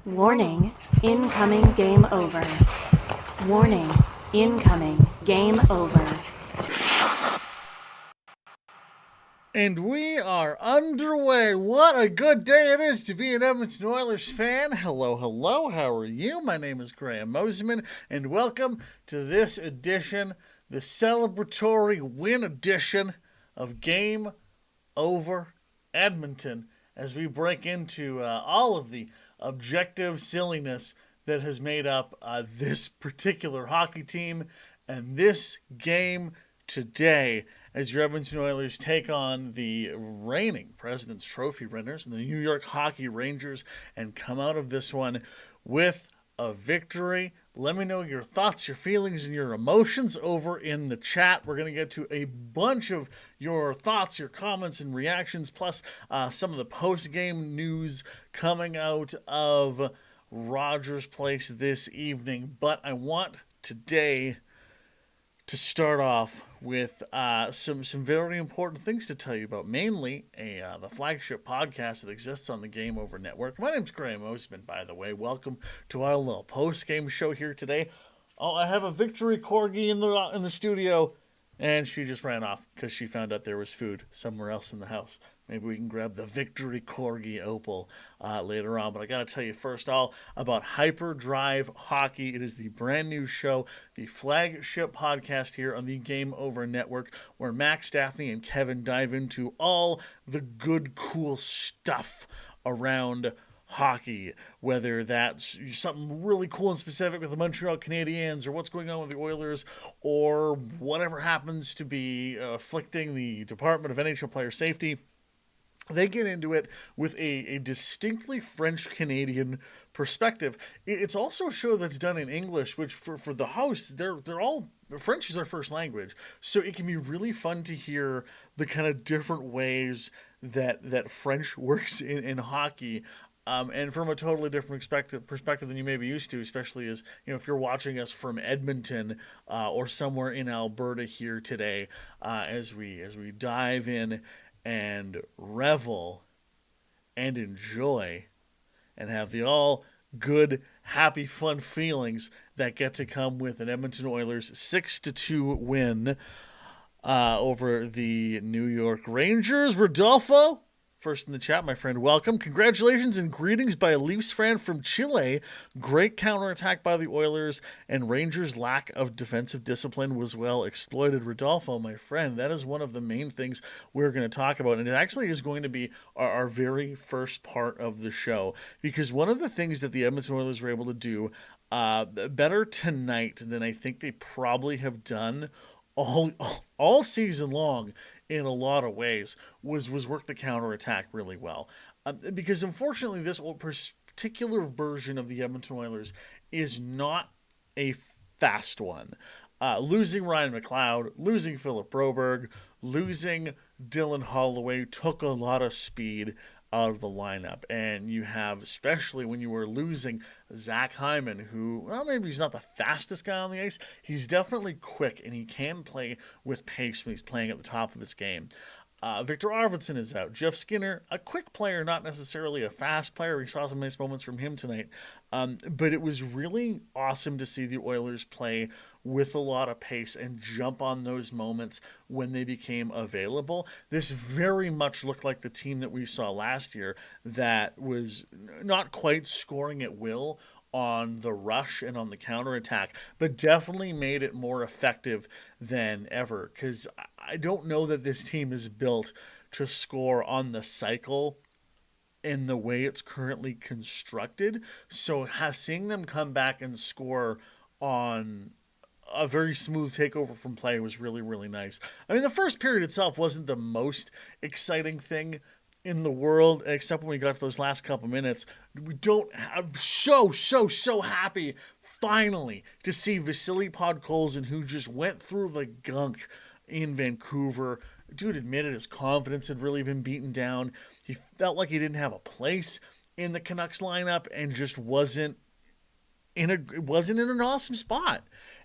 Warning, incoming game over. Warning, incoming game over. And we are underway. What a good day it is to be an Edmonton Oilers fan. Hello, hello. How are you? My name is Graham Mosimann, and welcome to this edition, the celebratory win edition of Game Over Edmonton, as we break into all of the objective silliness that has made up this particular hockey team and this game today, as your Edmonton Oilers take on the reigning President's Trophy winners, the New York Hockey Rangers, and come out of this one with a victory. Let me know your thoughts, your feelings, and your emotions over in the chat. We're going to get to a bunch of your thoughts, your comments, and reactions, plus some of the post-game news coming out of Rogers Place this evening. But I want today to start off with some very important things to tell you about, mainly the flagship podcast that exists on the Game Over Network. My name's Graham Mosimann, by the way. Welcome to our little post-game show here today. Oh, I have a victory corgi in the studio, and she just ran off because she found out there was food somewhere else in the house. Maybe we can grab the Victory Corgi Opal later on. But I got to tell you first all about Hyperdrive Hockey. It is the brand new show, the flagship podcast here on the Game Over Network, where Max, Daphne, and Kevin dive into all the good, cool stuff around hockey, whether that's something really cool and specific with the Montreal Canadiens, or what's going on with the Oilers, or whatever happens to be afflicting the Department of NHL Player Safety. They get into it with a distinctly French-Canadian perspective. It's also a show that's done in English, which for the hosts, they're all French is their first language, so it can be really fun to hear the kind of different ways that French works in hockey. And from a totally different perspective than you may be used to, especially as if you're watching us from Edmonton or somewhere in Alberta here today, as we dive in and revel and enjoy and have the all good, happy, fun feelings that get to come with an Edmonton Oilers 6-2 win over the New York Rangers. Rodolfo, first in the chat, my friend, welcome. Congratulations and greetings by a Leafs fan from Chile. Great counterattack by the Oilers, and Rangers' lack of defensive discipline was well exploited. Rodolfo, my friend, that is one of the main things we're going to talk about, and it actually is going to be our very first part of the show, because one of the things that the Edmonton Oilers were able to do better tonight than I think they probably have done all season long in a lot of ways was work the counterattack really well. Because unfortunately this particular version of the Edmonton Oilers is not a fast one. Losing Ryan McLeod, losing Philip Broberg, losing Dylan Holloway took a lot of speed out of the lineup. And you have, especially when you were losing Zach Hyman, who, well, maybe he's not the fastest guy on the ice. He's definitely quick, and he can play with pace when he's playing at the top of his game. Victor Arvidsson is out. Jeff Skinner, a quick player, not necessarily a fast player. We saw some nice moments from him tonight. But it was really awesome to see the Oilers play with a lot of pace and jump on those moments when they became available. This very much looked like the team that we saw last year that was not quite scoring at will on the rush and on the counterattack, but definitely made it more effective than ever, because I don't know that this team is built to score on the cycle in the way it's currently constructed. So seeing them come back and score on a very smooth takeover from play was really, really nice. I mean, the first period itself wasn't the most exciting thing in the world, except when we got to those last couple minutes. I'm so happy finally to see Vasily Podkolzin, who just went through the gunk in Vancouver. Dude admitted his confidence had really been beaten down. He felt like he didn't have a place in the Canucks lineup and just wasn't in an awesome spot.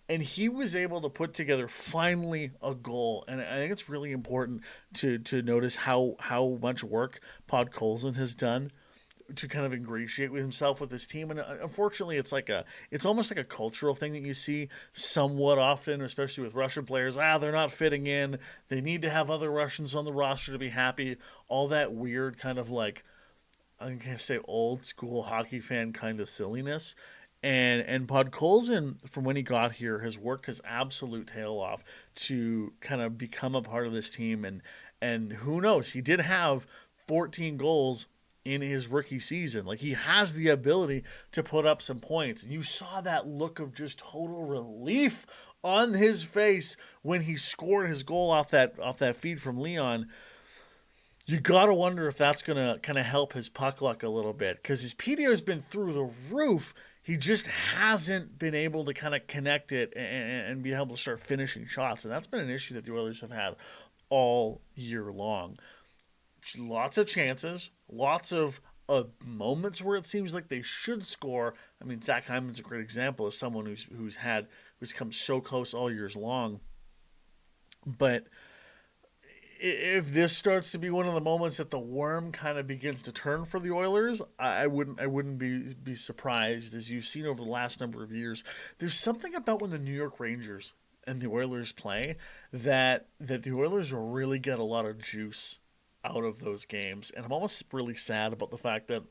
And he was able to put together finally a goal. And I think it's really important to notice how much work Podkolzin has done to kind of ingratiate with himself with his team. And unfortunately, it's almost like a cultural thing that you see somewhat often, especially with Russian players. They're not fitting in. They need to have other Russians on the roster to be happy. All that weird kind of like, I'm gonna say old school hockey fan kind of silliness. And Podkolzin, from when he got here, has worked his absolute tail off to kind of become a part of this team. And who knows? He did have 14 goals in his rookie season. Like, he has the ability to put up some points. And you saw that look of just total relief on his face when he scored his goal off that feed from Leon. You gotta wonder if that's gonna kind of help his puck luck a little bit, because his PDO has been through the roof. He just hasn't been able to kind of connect it and be able to start finishing shots, and that's been an issue that the Oilers have had all year long. Lots of chances, lots of moments where it seems like they should score. I mean, Zach Hyman's a great example of someone who's come so close all years long. But if this starts to be one of the moments that the worm kind of begins to turn for the Oilers, I wouldn't be surprised. As you've seen over the last number of years, there's something about when the New York Rangers and the Oilers play that the Oilers will really get a lot of juice out of those games. And I'm almost really sad about the fact that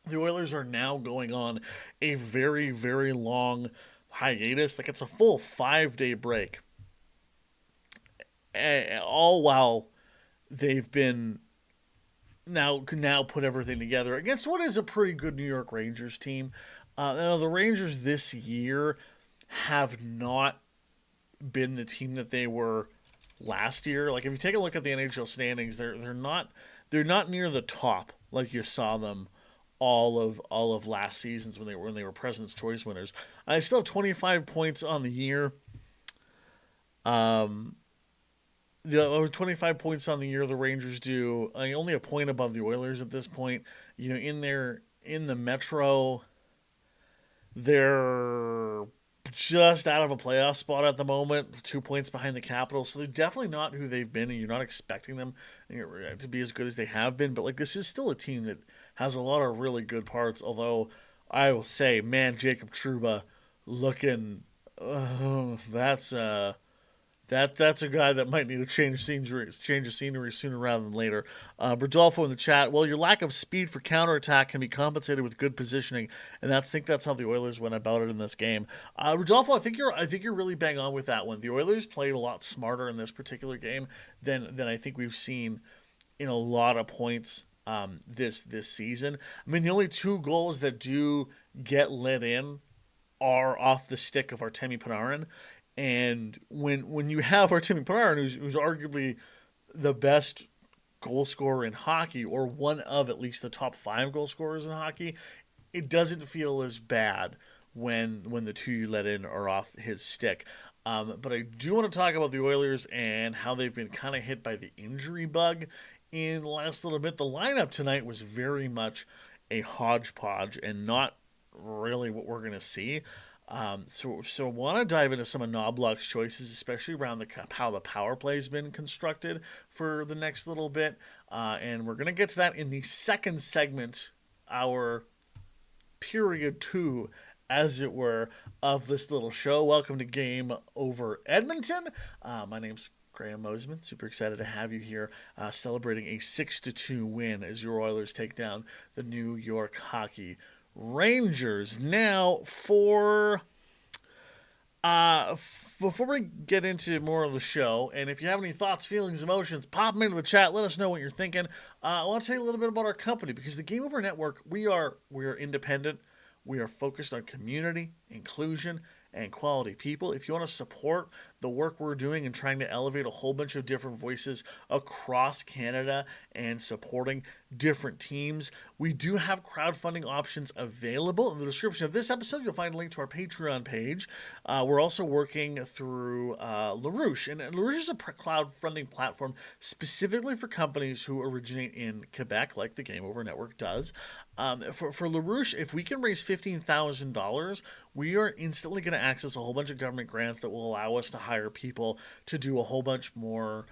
the Oilers are now going on a very, very long hiatus. Like, it's a full 5-day break. All while they've been now put everything together against what is a pretty good New York Rangers team. Now, the Rangers this year have not been the team that they were last year. Like, if you take a look at the NHL standings, they're not near the top like you saw them all of last seasons when they were President's Choice winners. I still have 25 points on the year. The 25 points on the year the Rangers do. Only a point above the Oilers at this point. You know, in the Metro, they're just out of a playoff spot at the moment, 2 points behind the Capitals. So they're definitely not who they've been, and you're not expecting them to be as good as they have been. But like, this is still a team that has a lot of really good parts. Although I will say, man, Jacob Trouba looking, that's a guy that might need to change of scenery sooner rather than later. Rodolfo in the chat, well, your lack of speed for counterattack can be compensated with good positioning, and I think that's how the Oilers went about it in this game. Rodolfo, I think you're really bang on with that one. The Oilers played a lot smarter in this particular game than I think we've seen in a lot of points this season. I mean, the only 2 goals that do get let in are off the stick of Artemi Panarin. And when you have Artemi Panarin, who's arguably the best goal scorer in hockey, or one of at least the top 5 goal scorers in hockey, it doesn't feel as bad when the 2 you let in are off his stick. But I do want to talk about the Oilers and how they've been kind of hit by the injury bug in the last little bit. The lineup tonight was very much a hodgepodge and not really what we're going to see. So want to dive into some of Knobloch's choices, especially around how the power play has been constructed for the next little bit. And we're going to get to that in the second segment, our period 2, as it were, of this little show. Welcome to Game Over Edmonton. My name's Graham Mosimann. Super excited to have you here, celebrating a 6-2 win as your Oilers take down the New York Hockey Rangers. Now, before we get into more of the show, and if you have any thoughts, feelings, emotions, pop them into the chat. Let us know what you're thinking. I want to tell you a little bit about our company, because the Game Over Network, we are independent. We are focused on community, inclusion, and quality people. If you want to support the work we're doing and trying to elevate a whole bunch of different voices across Canada and supporting different teams, we do have crowdfunding options available. In the description of this episode, you'll find a link to our Patreon page. We're also working through LaRouche, and LaRouche is a crowdfunding platform specifically for companies who originate in Quebec, like the Game Over Network does. For LaRouche, if we can raise $15,000, we are instantly going to access a whole bunch of government grants that will allow us to hire hire people to do a whole bunch more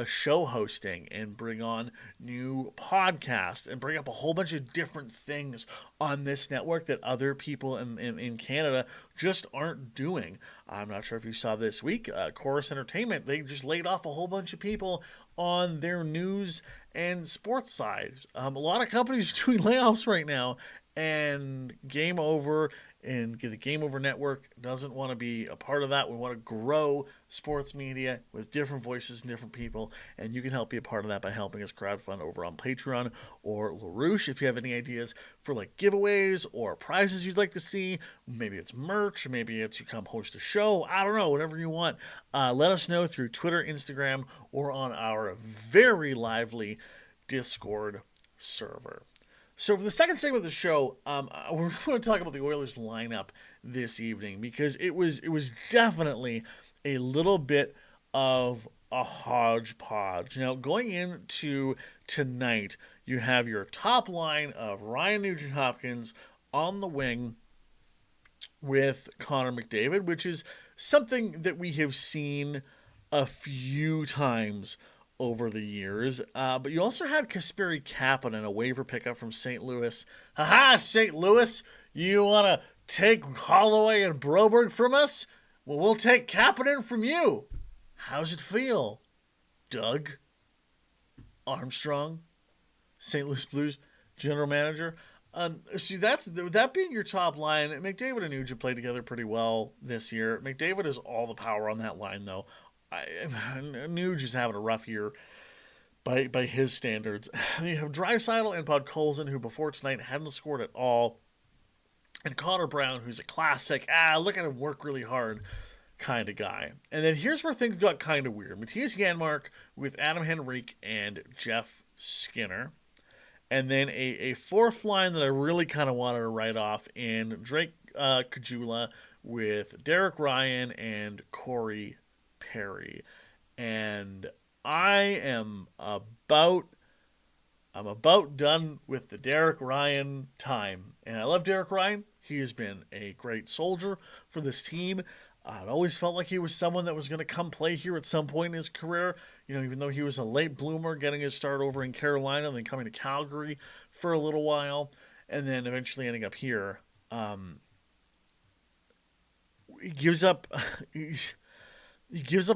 show hosting and bring on new podcasts and bring up a whole bunch of different things on this network that other people in Canada just aren't doing. I'm not sure if you saw this week, Chorus Entertainment, they just laid off a whole bunch of people on their news and sports side. A lot of companies are doing layoffs right now, and Game Over and the Game Over Network doesn't want to be a part of that. We want to grow sports media with different voices and different people, and you can help be a part of that by helping us crowdfund over on Patreon or LaRouche. If you have any ideas for like giveaways or prizes you'd like to see, maybe it's merch, maybe it's you come host a show, I don't know, whatever you want, let us know through Twitter, Instagram, or on our very lively Discord server. So for the second segment of the show, we're going to talk about the Oilers lineup this evening because it was definitely a little bit of a hodgepodge. Now, going into tonight, you have your top line of Ryan Nugent-Hopkins on the wing with Connor McDavid, which is something that we have seen a few times over the years. But you also had Kasperi Kapanen, a waiver pickup from St. Louis. Ha-ha, St. Louis, you want to take Holloway and Broberg from us? Well, we'll take Kapanen from you. How's it feel, Doug Armstrong, St. Louis Blues general manager? See, that being your top line. McDavid and Nugent played together pretty well this year. McDavid has all the power on that line, though. Nuge is having a rough year by his standards. You have Draisaitl and Podkolzin, who before tonight hadn't scored at all, and Connor Brown, who's a classic, look at him work really hard kind of guy. And then here's where things got kind of weird. Matthias Janmark with Adam Henrique and Jeff Skinner. And then a fourth line that I really kind of wanted to write off in Drake Caggiula with Derek Ryan and Corey Perry. And I'm about done with the Derek Ryan time. And I love Derek Ryan. He has been a great soldier for this team. It always felt like he was someone that was going to come play here at some point in his career. Even though he was a late bloomer, getting his start over in Carolina, then coming to Calgary for a little while, and then eventually ending up here. He gives up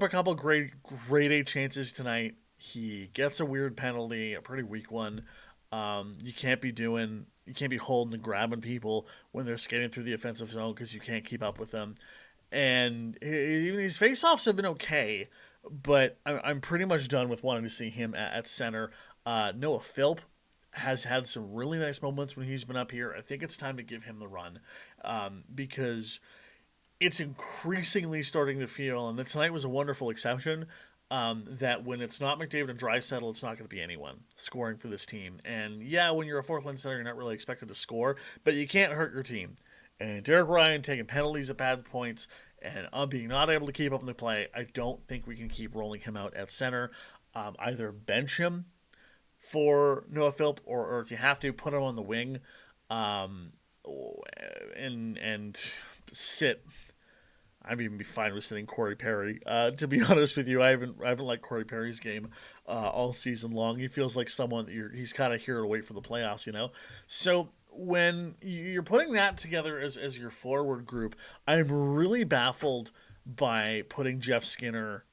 a couple grade A chances tonight. He gets a weird penalty, a pretty weak one. You can't be holding and grabbing people when they're skating through the offensive zone because you can't keep up with them. And even his faceoffs have been okay, but I'm pretty much done with wanting to see him at center. Noah Philp has had some really nice moments when he's been up here. I think it's time to give him the run because it's increasingly starting to feel, and tonight was a wonderful exception, that when it's not McDavid and Draisaitl, it's not going to be anyone scoring for this team. And yeah, when you're a fourth line center, you're not really expected to score, but you can't hurt your team. And Derek Ryan taking penalties at bad points and being not able to keep up in the play, I don't think we can keep rolling him out at center. Either bench him for Noah Philp, or if you have to, put him on the wing and sit. I'd even be fine with sitting Corey Perry. To be honest with you, I haven't liked Corey Perry's game all season long. He feels like someone that he's kind of here to wait for the playoffs, So when you're putting that together as your forward group, I'm really baffled by putting Jeff Skinner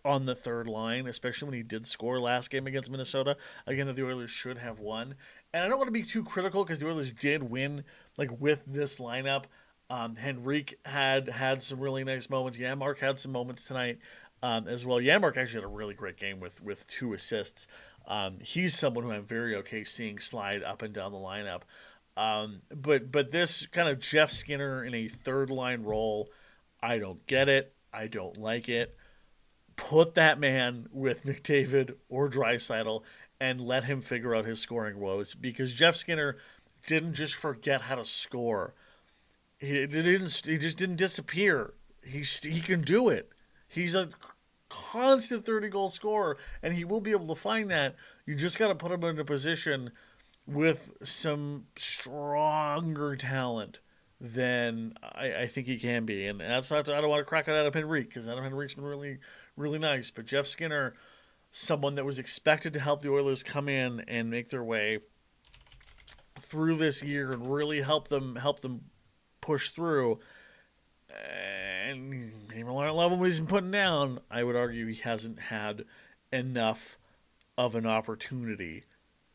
on the third line, especially when he did score last game against Minnesota. Again, that the Oilers should have won. And I don't want to be too critical because the Oilers did win with this lineup. Henrique had some really nice moments. Janmark had some moments tonight as well. Janmark actually had a really great game with 2 assists. He's someone who I'm very okay seeing slide up and down the lineup. But this kind of Jeff Skinner in a third line role, I don't get it. I don't like it. Put that man with McDavid or Draisaitl and let him figure out his scoring woes, because Jeff Skinner didn't just forget how to score. He just didn't disappear. He can do it. He's a constant 30-goal scorer, and he will be able to find that. You just got to put him in a position with some stronger talent then I think he can be. And that's not, I don't want to crack on Adam Henrique, because Adam Henrique's been really, really nice. But Jeff Skinner, someone that was expected to help the Oilers come in and make their way through this year and really help them push through. And even a lot of what he's been putting down, I would argue he hasn't had enough of an opportunity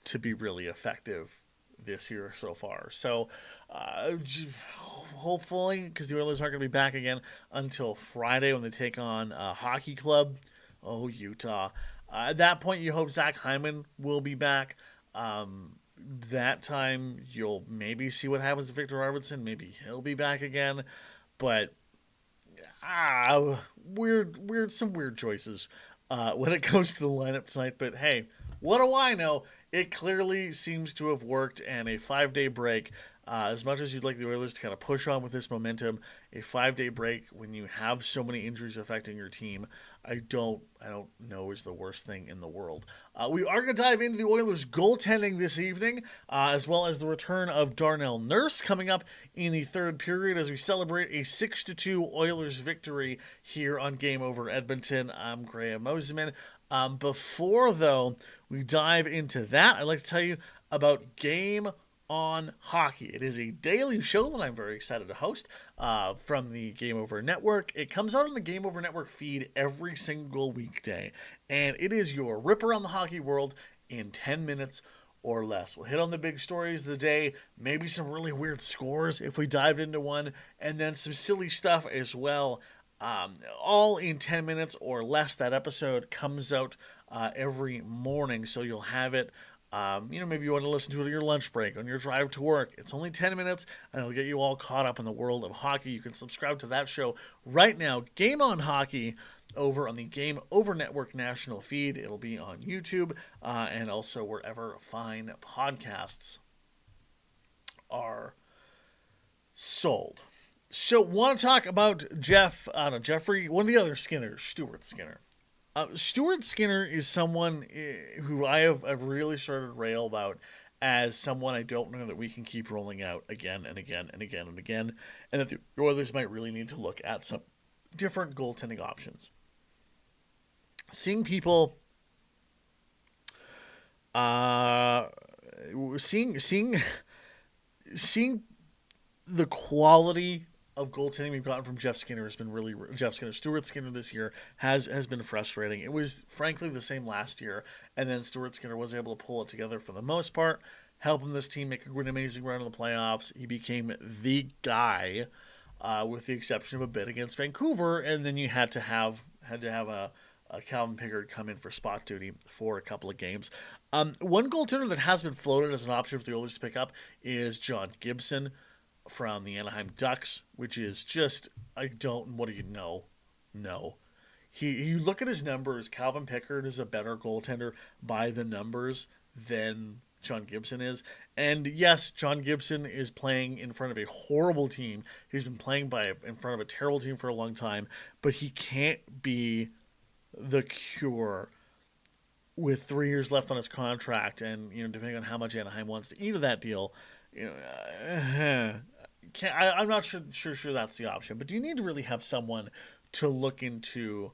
to be really effective this year so far. So hopefully, because the Oilers aren't going to be back again until Friday when they take on Hockey Club. Oh, Utah. At that point, you hope Zach Hyman will be back. That time, you'll maybe see what happens to Victor Arvidsson. Maybe he'll be back again. But some weird choices when it comes to the lineup tonight. But hey, what do I know? It clearly seems to have worked, and a 5-day break, as much as you'd like the Oilers to kind of push on with this momentum, a 5-day break when you have so many injuries affecting your team, I don't know is the worst thing in the world. We are going to dive into the Oilers goaltending this evening, as well as the return of Darnell Nurse coming up in the third period as we celebrate a 6-2 Oilers victory here on Game Over Edmonton. I'm Graham Mosimann. Before, though, we dive into that, I'd like to tell you about Game On Hockey. It is a daily show that I'm very excited to host from the Game Over Network. It comes out on the Game Over Network feed every single weekday, and it is your rip around the hockey world in 10 minutes or less. We'll hit on the big stories of the day, maybe some really weird scores if we dive into one, and then some silly stuff as well. All in 10 minutes or less. That episode comes out every morning, so you'll have it. Maybe you want to listen to it on your lunch break, on your drive to work. It's only 10 minutes, and it'll get you all caught up in the world of hockey. You can subscribe to that show right now, Game On Hockey, over on the Game Over Network national feed. It'll be on YouTube and also wherever fine podcasts are sold. So, want to talk about Jeffrey, one of the other Skinners, Stuart Skinner. Stuart Skinner is someone who I've really started to rail about as someone I don't know that we can keep rolling out again and again and again and again, and that the Oilers might really need to look at some different goaltending options. Seeing people, seeing the quality of goaltending we've gotten from Jeff Skinner has been really Stuart Skinner this year has been frustrating. It was frankly the same last year, and then Stuart Skinner was able to pull it together for the most part, helping this team make an amazing run in the playoffs. He became the guy, with the exception of a bit against Vancouver, and then you had to have a Calvin Pickard come in for spot duty for a couple of games. One goaltender that has been floated as an option for the Oilers to pick up is John Gibson from the Anaheim Ducks, which is just, what do you know? No. You look at his numbers, Calvin Pickard is a better goaltender by the numbers than John Gibson is. And yes, John Gibson is playing in front of a horrible team. He's been playing in front of a terrible team for a long time, but he can't be the cure with 3 years left on his contract, and depending on how much Anaheim wants to eat of that deal, I'm not sure that's the option. But do you need to really have someone to look into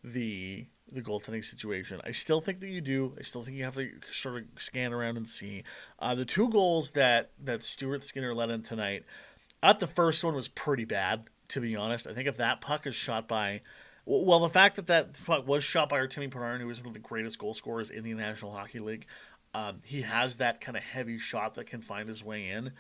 the goaltending situation? I still think that you do. I still think you have to sort of scan around and see. The two goals that Stuart Skinner let in tonight, the first one was pretty bad, to be honest. I think if that puck is shot by... Well, the fact that puck was shot by Artemi Panarin, who is one of the greatest goal scorers in the National Hockey League, he has that kind of heavy shot that can find his way in.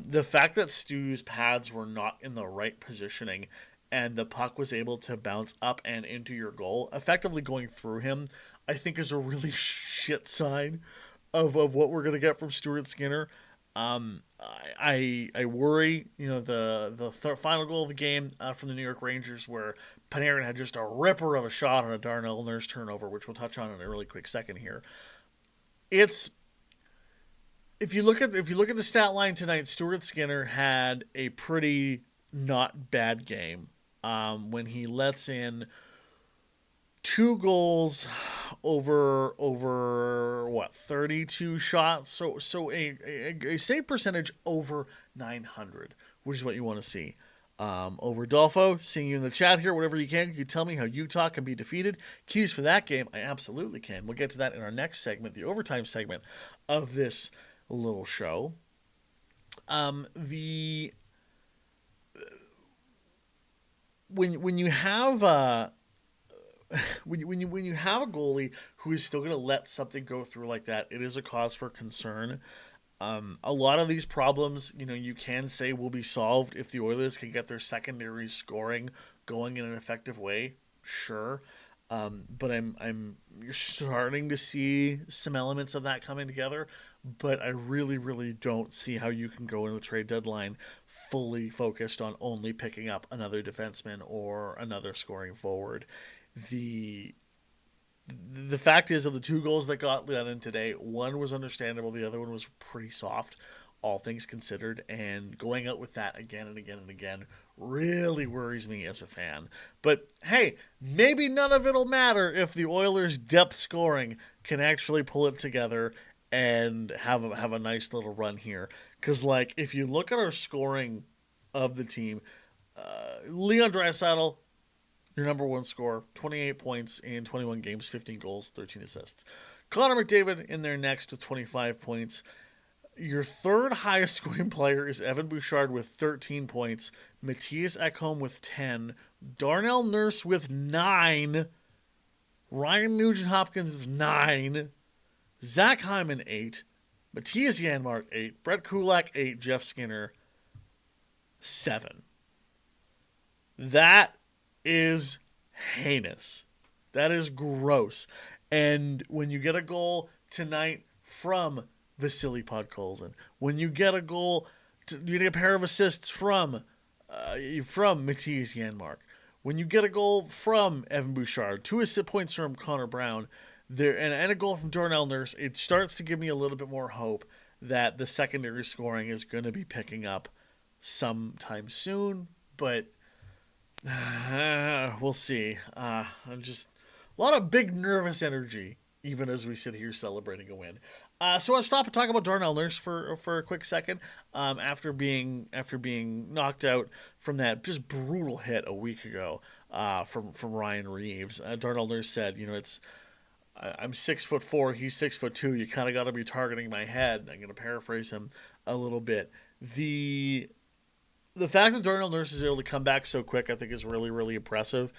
The fact that Stu's pads were not in the right positioning and the puck was able to bounce up and into your goal, effectively going through him, I think is a really shit sign of what we're going to get from Stuart Skinner. I worry, the final goal of the game from the New York Rangers, where Panarin had just a ripper of a shot on a Darnell Nurse turnover, which we'll touch on in a really quick second here. If you look at the stat line tonight, Stuart Skinner had a pretty not bad game when he lets in 2 goals over 32 shots, so a save percentage over 900, which is what you want to see. Over Rodolfo, seeing you in the chat here, whatever you can tell me how Utah can be defeated. Keys for that game, I absolutely can. We'll get to that in our next segment, the overtime segment of this little show. When you have when you have a goalie who is still going to let something go through like that, it is a cause for concern. A lot of these problems, you can say will be solved if the Oilers can get their secondary scoring going in an effective way. Sure. But you're starting to see some elements of that coming together, but I really, really don't see how you can go into the trade deadline fully focused on only picking up another defenseman or another scoring forward. The fact is, of the 2 goals that got let in today, one was understandable, the other one was pretty soft, all things considered, and going out with that again and again and again really worries me as a fan. But hey, maybe none of it'll matter if the Oilers' depth scoring can actually pull it together and have a nice little run here. Because, if you look at our scoring of the team, Leon Draisaitl, your number one scorer, 28 points in 21 games, 15 goals, 13 assists. Connor McDavid in there next with 25 points. Your third highest scoring player is Evan Bouchard with 13 points. Matthias Ekholm with 10. Darnell Nurse with 9. Ryan Nugent-Hopkins with 9. Zach Hyman, 8. Matthias Janmark, 8. Brett Kulak, 8. Jeff Skinner, 7. That is heinous. That is gross. And when you get a goal tonight from Vasily Podkolzin, when you get a goal, you get a pair of assists from Matthias Janmark, when you get a goal from Evan Bouchard, 2 assist points from Connor Brown, and a goal from Darnell Nurse, it starts to give me a little bit more hope that the secondary scoring is going to be picking up sometime soon, but we'll see. I'm just a lot of big nervous energy, even as we sit here celebrating a win. So I want to stop and talk about Darnell Nurse for a quick second. After being knocked out from that just brutal hit a week ago from Ryan Reeves, Darnell Nurse said, I'm 6'4", he's 6'2". You kind of got to be targeting my head. I'm going to paraphrase him a little bit. The fact that Darnell Nurse is able to come back so quick, I think, is really, really impressive.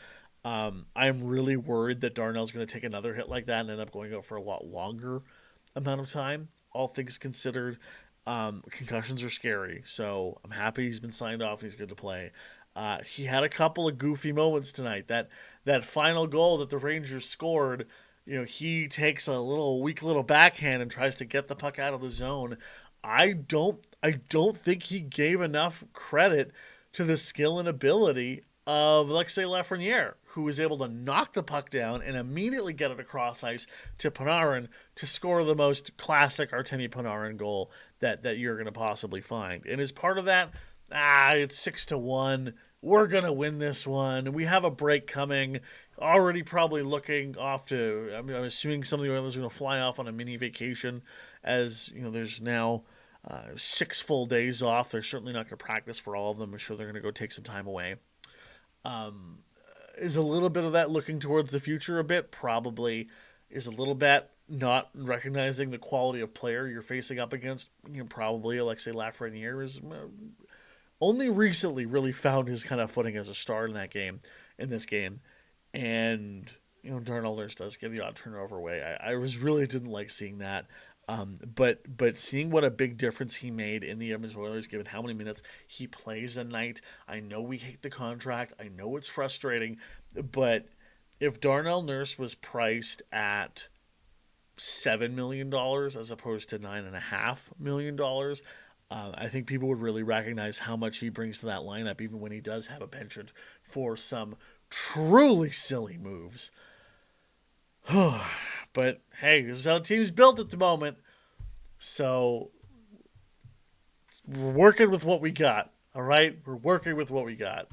I'm really worried that Darnell's going to take another hit like that and end up going out for a lot longer amount of time. All things considered, concussions are scary, so I'm happy he's been signed off and he's good to play. He had a couple of goofy moments tonight. That final goal that the Rangers scored, he takes a weak little backhand and tries to get the puck out of the zone. I don't think he gave enough credit to the skill and ability of Alexis Lafreniere, who was able to knock the puck down and immediately get it across ice to Panarin to score the most classic Artemi Panarin goal that you're going to possibly find. And as part of that, it's 6-1. We're going to win this one. We have a break coming. Already probably looking off to, I'm assuming some of the Oilers are going to fly off on a mini vacation, as there's now 6 full days off. They're certainly not going to practice for all of them. I'm sure they're going to go take some time away. Is a little bit of that looking towards the future a bit? Probably. Is a little bit not recognizing the quality of player you're facing up against? Probably. Alexis Lafreniere is only recently really found his kind of footing as a star in this game. And, Darnell Nurse does get the odd turnover away. I really didn't like seeing that. But seeing what a big difference he made in the Edmonton Oilers, given how many minutes he plays a night. I know we hate the contract. I know it's frustrating. But if Darnell Nurse was priced at $7 million as opposed to $9.5 million, I think people would really recognize how much he brings to that lineup, even when he does have a penchant for some truly silly moves. But hey, this is how the team's built at the moment. So we're working with what we got. All right? We're working with what we got.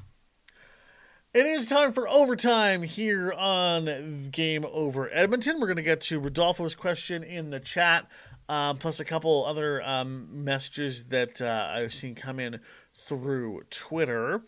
It is time for overtime here on Game Over Edmonton. We're going to get to Rodolfo's question in the chat, plus a couple other messages that I've seen come in through Twitter.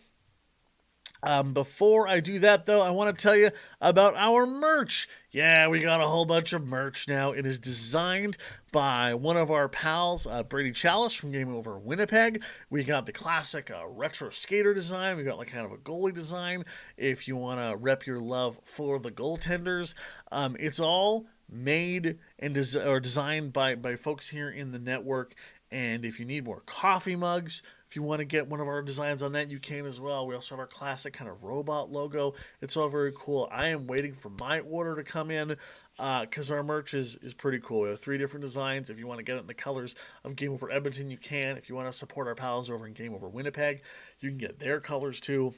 Before I do that, though, I want to tell you about our merch. Yeah, we got a whole bunch of merch now. It is designed by one of our pals, Brady Chalice from Game Over Winnipeg. We got the classic retro skater design. We got like kind of a goalie design. If you want to rep your love for the goaltenders, it's all made and designed by folks here in the network. And if you need more coffee mugs, if you want to get one of our designs on that, you can as well. We also have our classic kind of robot logo. It's all very cool. I am waiting for my order to come in because our merch is pretty cool. We have 3 different designs. If you want to get it in the colors of Game Over Edmonton, you can. If you want to support our pals over in Game Over Winnipeg, you can get their colors too.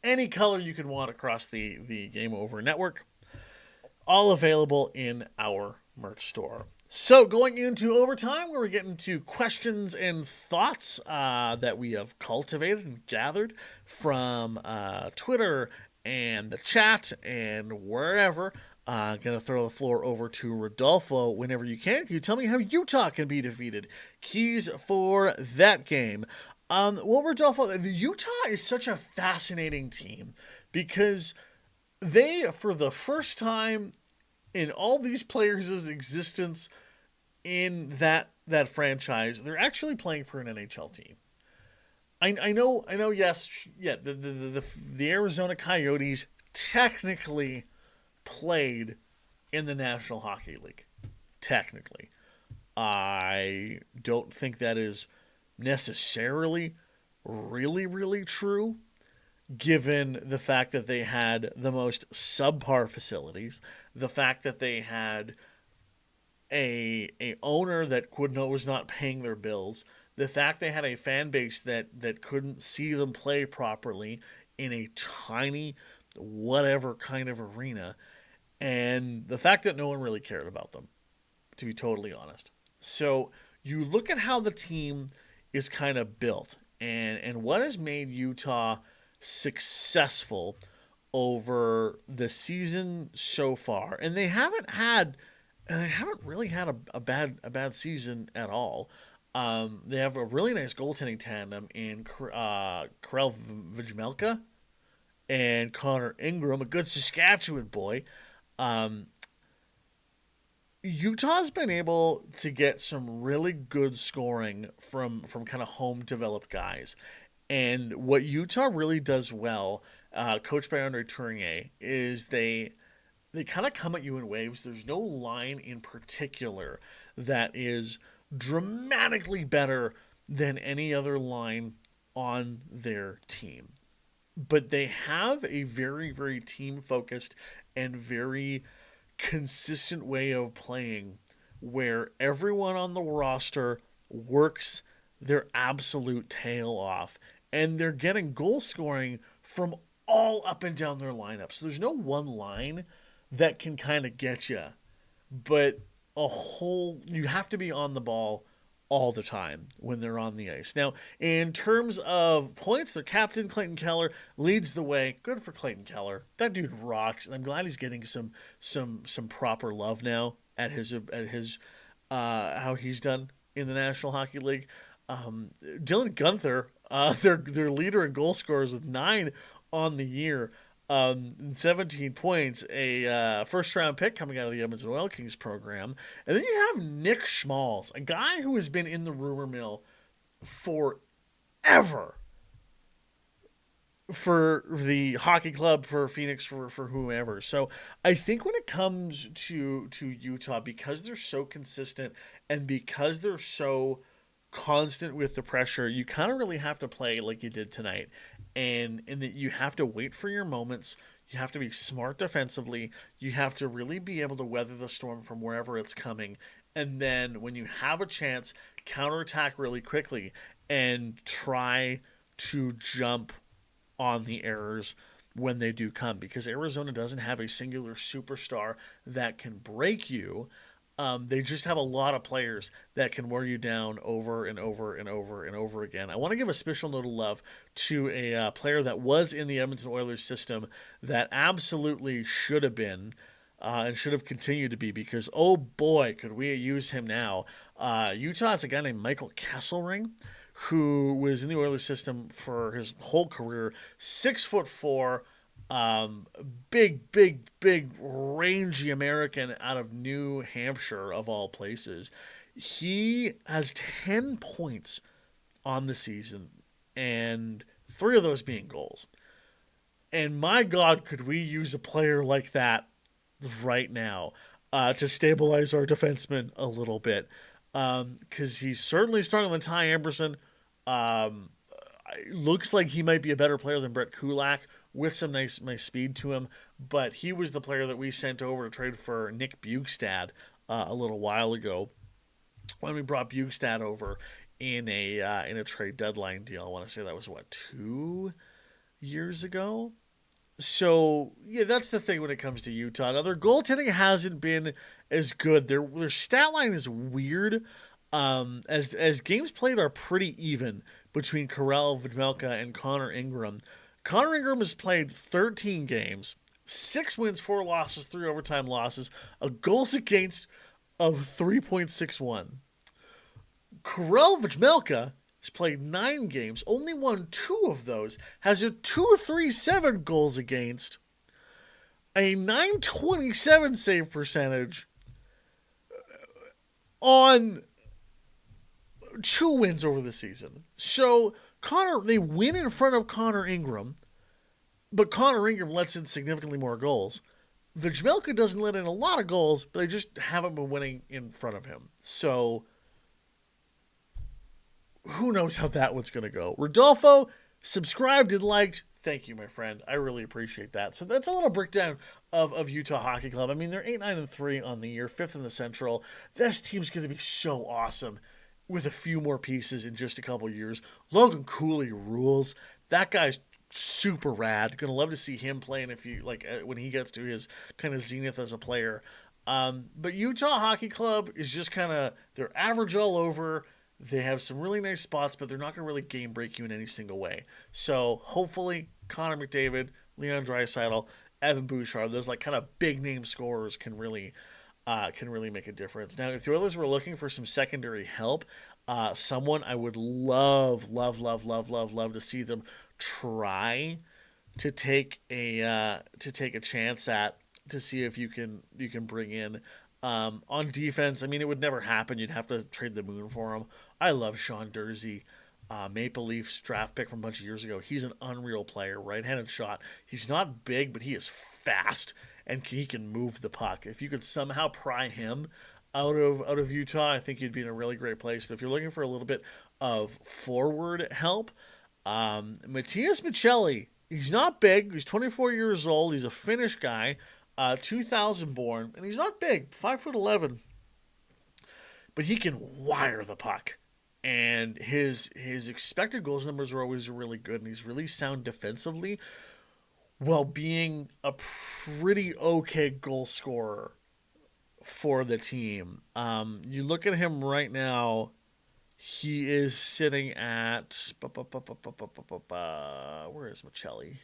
Any color you can want across the Game Over network. All available in our merch store. So going into overtime, where we're getting to questions and thoughts that we have cultivated and gathered from Twitter and the chat and wherever. Going to throw the floor over to Rodolfo whenever you can. Can you tell me how Utah can be defeated? Keys for that game. Well, Rodolfo, the Utah is such a fascinating team because they, for the first time in all these players' existence in that franchise, they're actually playing for an NHL team. I know. Yes, yeah. The Arizona Coyotes technically played in the National Hockey League. Technically, I don't think that is necessarily really true, given the fact that they had the most subpar facilities, the fact that they had a owner that was not paying their bills, the fact they had a fan base that couldn't see them play properly in a tiny whatever kind of arena, and the fact that no one really cared about them, to be totally honest. So you look at how the team is kind of built and what has made Utah successful over the season so far, and they haven't really had a bad season at all. They have a really nice goaltending tandem in Karel Vejmelka and Connor Ingram, a good Saskatchewan boy. Utah's been able to get some really good scoring from kind of home developed guys. And what Utah really does well, coached by Andre Tournier, is they kind of come at you in waves. There's no line in particular that is dramatically better than any other line on their team. But they have a very, very team-focused and very consistent way of playing where everyone on the roster works their absolute tail off. And they're getting goal scoring from all up and down their lineup. So there's no one line that can kind of get you. But you have to be on the ball all the time when they're on the ice. Now, in terms of points, their captain, Clayton Keller, leads the way. Good for Clayton Keller. That dude rocks, and I'm glad he's getting some proper love now at his how he's done in the National Hockey League. Dylan Guenther, their leader in goal scorers with 9 on the year, 17 points, a first-round pick coming out of the Edmonton Oil Kings program. And then you have Nick Schmalz, a guy who has been in the rumor mill forever for the hockey club, for Phoenix, for whomever. So I think when it comes to Utah, because they're so consistent and because they're so constant with the pressure, you kind of really have to play like you did tonight. And that you have to wait for your moments. You have to be smart defensively. You have to really be able to weather the storm from wherever it's coming. And then when you have a chance, counterattack really quickly and try to jump on the errors when they do come. Because Arizona doesn't have a singular superstar that can break you. They just have a lot of players that can wear you down over and over and over and over again. I want to give a special note of love to a player that was in the Edmonton Oilers system that absolutely should have been and should have continued to be, because, oh boy, could we use him now. Utah has a guy named Michael Kesselring, who was in the Oilers system for his whole career, 6'4", big, rangy American out of New Hampshire, of all places. He has 10 points on the season, and 3 of those being goals. And my God, could we use a player like that right now to stabilize our defenseman a little bit? Because he's certainly stronger than Ty Amberson. Looks like he might be a better player than Brett Kulak with some nice speed to him. But he was the player that we sent over to trade for Nick Bjugstad a little while ago when we brought Bjugstad over in a trade deadline deal. I want to say that was 2 years ago. So yeah, that's the thing when it comes to Utah. Now, their goaltending hasn't been as good. Their stat line is weird. As games played are pretty even between Karel Vejmelka and Connor Ingram. Connor Ingram has played 13 games, 6 wins, 4 losses, 3 overtime losses, a goals against of 3.61. Karel Vejmelka has played 9 games, only won 2 of those, has a 2.37 goals against, a 927 save percentage on 2 wins over the season. So they win in front of Connor Ingram, but Connor Ingram lets in significantly more goals. Vejmelka doesn't let in a lot of goals, but they just haven't been winning in front of him. So who knows how that one's going to go. Rodolfo, subscribed and liked. Thank you, my friend. I really appreciate that. So that's a little breakdown of Utah Hockey Club. I mean, they're 8-9-3 on the year, 5th in the Central. This team's going to be so awesome with a few more pieces in just a couple years. Logan Cooley rules. That guy's super rad. Gonna love to see him playing when he gets to his kind of zenith as a player. But Utah Hockey Club is just they're average all over. They have some really nice spots, but they're not going to really game break you in any single way. So hopefully Connor McDavid, Leon Draisaitl, Evan Bouchard, those kind of big name scorers can really make a difference. Now, if the Oilers were looking for some secondary help, someone I would love to see them try to take a chance at, to see if you can bring in on defense. I mean, it would never happen. You'd have to trade the moon for him. I love Sean Dursey, Maple Leafs draft pick from a bunch of years ago. He's an unreal player, right-handed shot. He's not big, but he is fast, and he can move the puck. If you could somehow pry him out of Utah, I think you'd be in a really great place. But if you're looking for a little bit of forward help, Matthias Michelli, he's not big. He's 24 years old. He's a Finnish guy, 2000 born, and he's not big, 5'11", but he can wire the puck. And his expected goals numbers are always really good, and he's really sound defensively while being a pretty okay goal scorer for the team. You look at him right now, he is sitting at where is Michelli?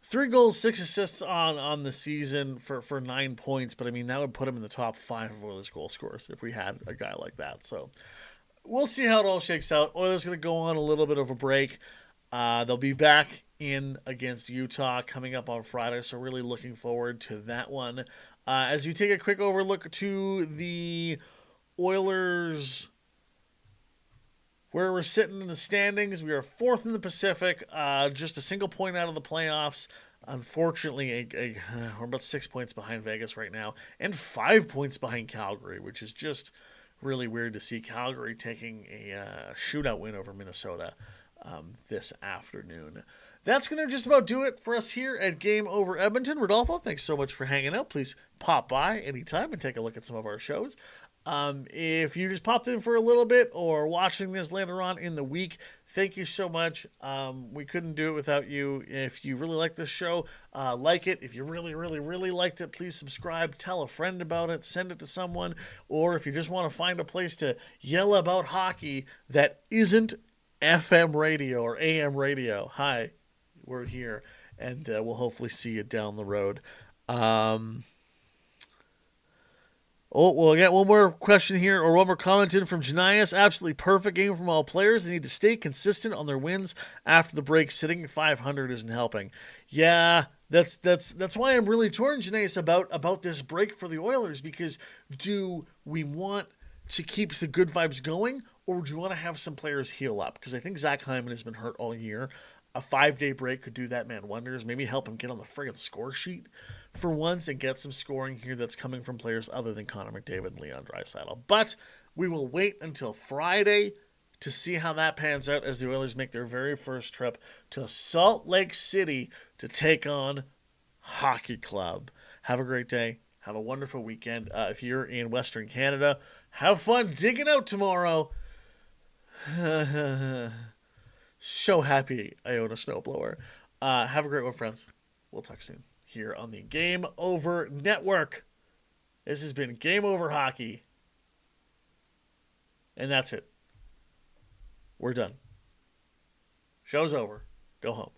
3 goals, 6 assists on the season for 9 points, but I mean, that would put him in the top 5 of Oilers goal scorers if we had a guy like that. So we'll see how it all shakes out. Oilers going to go on a little bit of a break. They'll be back in against Utah coming up on Friday, so really looking forward to that one. As we take a quick overlook to the Oilers, where we're sitting in the standings, we are 4th in the Pacific, just a single point out of the playoffs. Unfortunately, we're about 6 points behind Vegas right now, and 5 points behind Calgary, which is just really weird to see Calgary taking a shootout win over Minnesota this afternoon. That's going to just about do it for us here at Game Over Edmonton. Rodolfo, thanks so much for hanging out. Please pop by anytime and take a look at some of our shows. If you just popped in for a little bit or watching this later on in the week, thank you so much. We couldn't do it without you. If you really like this show, like it. If you really liked it, please subscribe. Tell a friend about it. Send it to someone. Or if you just want to find a place to yell about hockey that isn't FM radio or AM radio, hi, we're here. And we'll hopefully see you down the road. Oh, well, I got one more question here, or one more comment in from Janias. Absolutely perfect game from all players. They need to stay consistent on their wins after the break. Sitting at 500 isn't helping. Yeah, that's why I'm really torn, Janias, about this break for the Oilers, because do we want to keep the good vibes going, or do you want to have some players heal up? Because I think Zach Hyman has been hurt all year. A 5-day break could do that man wonders. Maybe help him get on the friggin' score sheet for once and get some scoring here that's coming from players other than Connor McDavid and Leon Draisaitl. But we will wait until Friday to see how that pans out as the Oilers make their very first trip to Salt Lake City to take on Hockey Club. Have a great day. Have a wonderful weekend. If you're in Western Canada, have fun digging out tomorrow. So happy I own a snowblower. Have a great one, friends. We'll talk soon here on the Game Over Network. This has been Game Over Hockey. And that's it. We're done. Show's over. Go home.